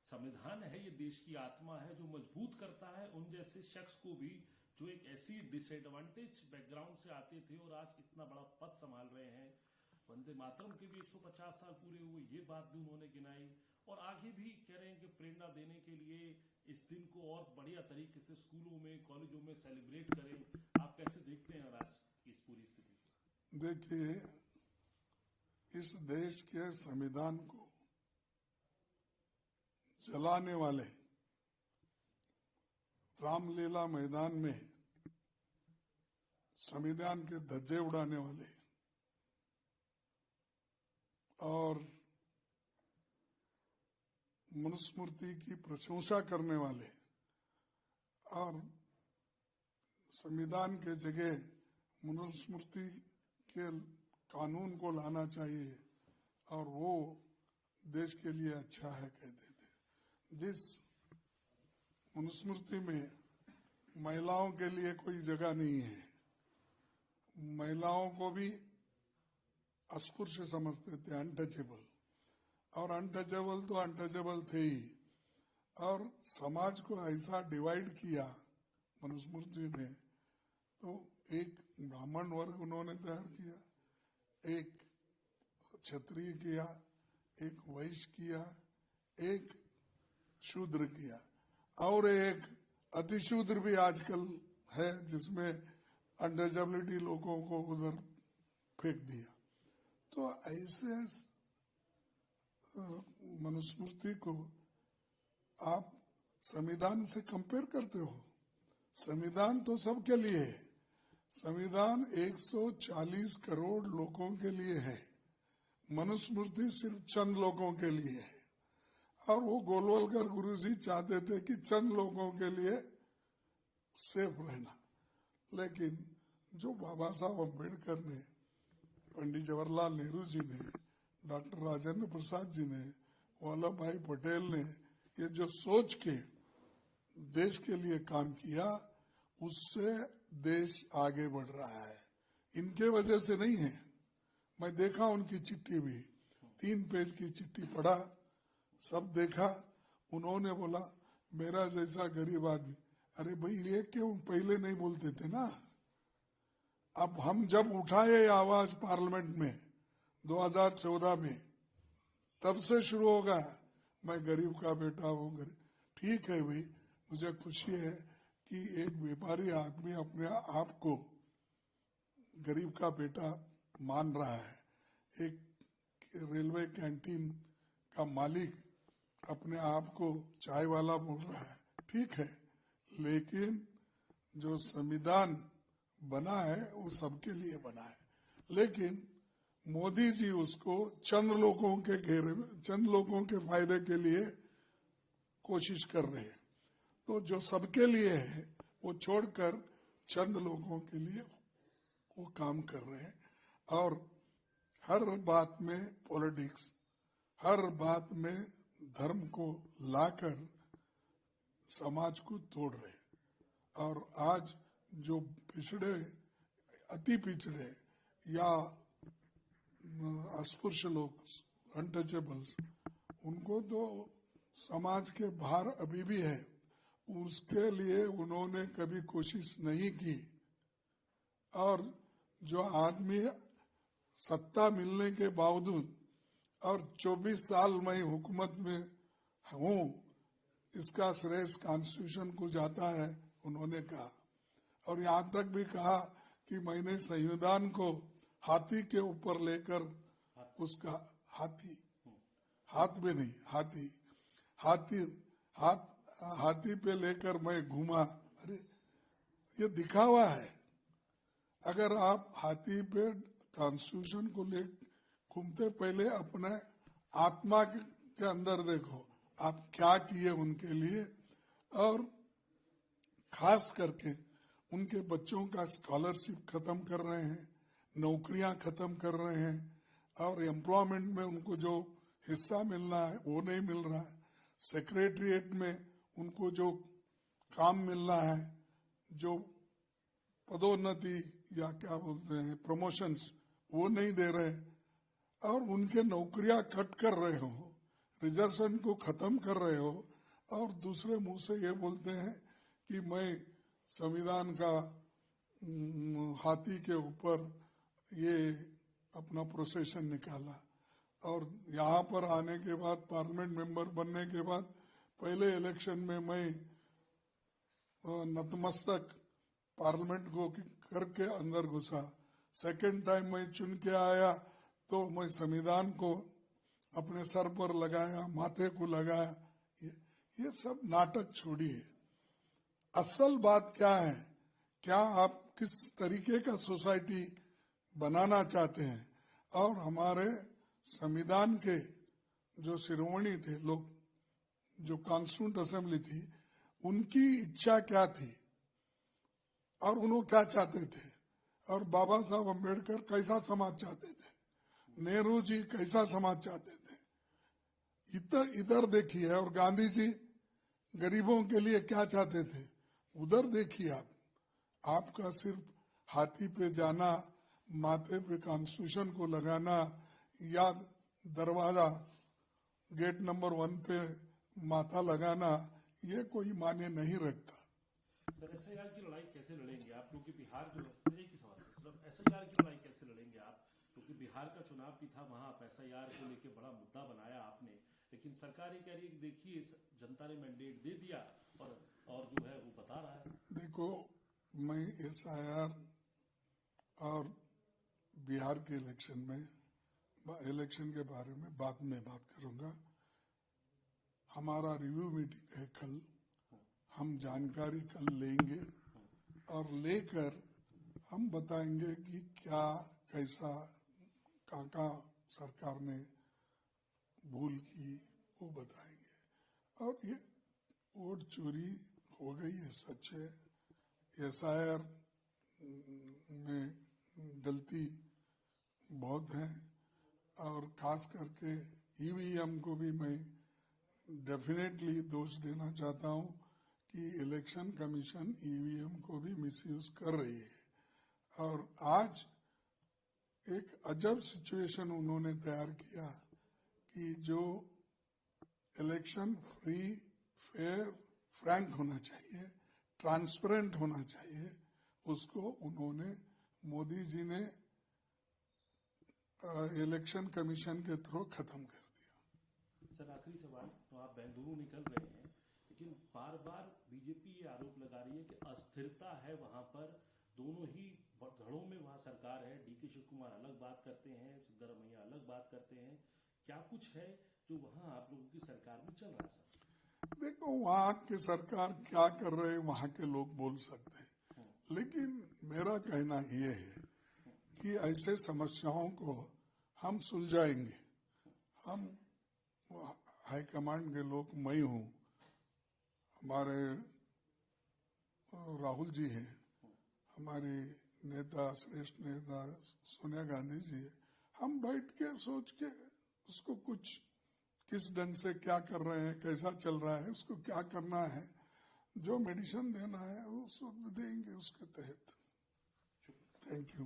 संविधान है, ये देश की आत्मा है जो मजबूत करता है उन जैसे शख्स को भी जो एक ऐसी डिसएडवांटेज बैकग्राउंड से आते थे और आज इतना बड़ा पद संभाल रहे हैं। वंदे मातरम के भी 150 साल पूरे हुए, ये बात भी उन्होंने गिनाई और आगे भी कह रहे हैं कि प्रेरणा देने के लिए इस दिन को और बढ़िया तरीके से स्कूलों में कॉलेजों में सेलिब्रेट करें। आप कैसे देखते हैं आज इस पूरी स्थिति को? देखिए, इस देश के संविधान को जलाने वाले, रामलीला मैदान में संविधान के धज्जे उड़ाने वाले और मनुस्मृति की प्रशंसा करने वाले और संविधान के जगह मनुस्मृति के कानून को लाना चाहिए और वो देश के लिए अच्छा है कहते थे। जिस मनुस्मृति में महिलाओं के लिए कोई जगह नहीं है, महिलाओं को भी अस्पृश्य समझते थे, अनटचेबल, और अनटचेबल तो अनटचेबल थे ही, और समाज को ऐसा डिवाइड किया मनुस्मृति ने। तो एक ब्राह्मण वर्ग उन्होंने तैयार किया, एक क्षत्रिय किया, एक वैश्य किया, एक शूद्र किया और एक अतिशूद्र भी आजकल है जिसमें अनटचेबिलिटी लोगों को उधर फेंक दिया। तो ऐसे मनुस्मृति को आप संविधान से कंपेयर करते हो। संविधान तो सबके लिए है। संविधान 140 करोड़ लोगों के लिए है, मनुस्मृति सिर्फ चंद लोगों के लिए है। और वो गोलवलकर गुरुजी चाहते थे कि चंद लोगों के लिए सेफ रहना, लेकिन जो बाबा साहब अम्बेडकर ने, पंडित जवाहरलाल नेहरू जी ने, डॉक्टर राजेंद्र प्रसाद जी ने, वल्लभ भाई पटेल ने ये जो सोच के देश के लिए काम किया, उससे देश आगे बढ़ रहा है। इनके वजह से नहीं है। मैं देखा उनकी चिट्ठी भी, 3 पेज की चिट्ठी पढ़ा, सब देखा। उन्होंने बोला मेरा जैसा गरीब आदमी, अरे भाई ये क्यों पहले नहीं बोलते थे ना। अब हम जब उठाए आवाज पार्लियामेंट में 2014 में, तब से शुरू होगा मैं गरीब का बेटा हूँ। ठीक है भाई, मुझे खुशी है कि एक व्यापारी आदमी अपने आप को गरीब का बेटा मान रहा है, एक रेलवे कैंटीन का मालिक अपने आप को चाय वाला बोल रहा है, ठीक है। लेकिन जो संविधान बना है वो सबके लिए बना है, लेकिन मोदी जी उसको चंद लोगों के घेरे में, चंद लोगों के फायदे के लिए कोशिश कर रहे हैं। तो जो सबके लिए है वो छोड़कर चंद लोगों के लिए वो काम कर रहे हैं और हर बात में पॉलिटिक्स, हर बात में धर्म को लाकर समाज को तोड़ रहे हैं। और आज जो पिछड़े, अति पिछड़े या अस्पृश्य लोग, अनटचेबल्स, उनको तो समाज के बाहर अभी भी है, उसके लिए उन्होंने कभी कोशिश नहीं की। और जो आदमी सत्ता मिलने के बावजूद और 24 साल मैं हुकूमत में हूँ, इसका श्रेय कॉन्स्टिट्यूशन को जाता है, उन्होंने कहा। और यहाँ तक भी कहा कि मैंने संविधान को हाथी के ऊपर लेकर उसका हाथ में नहीं, हाथी पे लेकर मैं घूमा। अरे ये दिखावा है। अगर आप हाथी पे कॉन्स्टिट्यूशन को ले घूमते, पहले अपने आत्मा के अंदर देखो आप क्या किए उनके लिए। और खास करके उनके बच्चों का स्कॉलरशिप खत्म कर रहे हैं, नौकरियां खत्म कर रहे हैं और एम्प्लॉयमेंट में उनको जो हिस्सा मिलना है वो नहीं मिल रहा है। सेक्रेटरिएट में उनको जो काम मिलना है, जो पदोन्नति या क्या बोलते हैं प्रमोशंस, वो नहीं दे रहे और उनके नौकरियां कट कर रहे हो। रिजर्वेशन को खत्म कर रहे हो और दूसरे मुंह से ये बोलते हैं कि मैं संविधान का हाथी के ऊपर ये अपना प्रोसेशन निकाला। और यहाँ पर आने के बाद, पार्लियामेंट मेंबर बनने के बाद, पहले इलेक्शन में मैं नतमस्तक पार्लियामेंट को करके अंदर घुसा। सेकंड टाइम मैं चुन के आया तो मैं संविधान को अपने सर पर लगाया, माथे को लगाया। ये सब नाटक छोड़िए। असल बात क्या है? क्या आप किस तरीके का सोसाइटी बनाना चाहते हैं? और हमारे संविधान के जो शिरोमणि थे लोग, जो कॉन्स्टिट्यूंट असेंबली थी, उनकी इच्छा क्या थी और उन्होंने क्या चाहते थे? और बाबा साहब अम्बेडकर कैसा समाज चाहते थे? नेहरू जी कैसा समाज चाहते थे? इधर देखिए। और गांधी जी गरीबों के लिए क्या चाहते थे? उधर देखिए। आपका सिर्फ हाथी पे जाना, माथे पे कॉन्स्टिट्यूशन को लगाना या दरवाजा गेट नंबर 1 पे माथा लगाना, ये कोई मायने नहीं रखता। सर, एसआईआर की लड़ाई कैसे लड़ेंगे आप? क्योंकि बिहार जो है, एक ही सवाल है सिर्फ, एसआईआर की लड़ाई कैसे लड़ेंगे आप? क्योंकि बिहार का चुनाव भी था, वहां आप एसआईआर को लेकर बड़ा मुद्दा बनाया आपने, लेकिन सरकार ये कह रही है देखिए जनता ने मैंडेट दे दिया और जो है वो बता रहा है। देखो, मैं एसआईआर और बिहार के इलेक्शन के बारे में बाद में बात करूंगा। हमारा रिव्यू मीटिंग है कल, हम जानकारी कल लेंगे और लेकर हम बताएंगे कि क्या कैसा काका सरकार ने भूल की, वो बताएंगे। और ये वोट चोरी हो गई है, सच है। एसआईआर में गलती बहुत है और खास करके ईवीएम को भी मैं डेफिनेटली दोष देना चाहता हूं कि इलेक्शन कमीशन ईवीएम को भी मिसयूज कर रही है। और आज एक अजब सिचुएशन उन्होंने तैयार किया कि जो इलेक्शन फ्री, फेयर, फ्रैंक होना चाहिए, ट्रांसपेरेंट होना चाहिए, उसको उन्होंने, मोदी जी ने इलेक्शन कमीशन के थ्रू खत्म कर दिया। सर, आखिरी सवाल, तो आप बेंगलुरु निकल रहे हैं, लेकिन बार बार बीजेपी ये आरोप लगा रही है कि अस्थिरता है वहां पर, दोनों ही धड़ों में वहां सरकार है। डीके शिव कुमार अलग बात करते हैं, सिद्धरमैया अलग बात करते हैं। क्या कुछ है जो वहां आप लोगों की सरकार में चल रहा है? सर देखो, वहां की सरकार क्या कर रहे हैं वहां के लोग बोल सकते हैं, लेकिन मेरा कहना यह है कि ऐसे समस्याओं को हम सुलझाएंगे। हम हाईकमांड के लोग, मैं हूं, हमारे राहुल जी हैं, हमारी नेता, श्रेष्ठ नेता सोनिया गांधी जी है। हम बैठ के सोच के उसको कुछ किस ढंग से क्या कर रहे हैं, कैसा चल रहा है, उसको क्या करना है, जो मेडिसिन देना है वो सब देंगे उसके तहत। Thank you.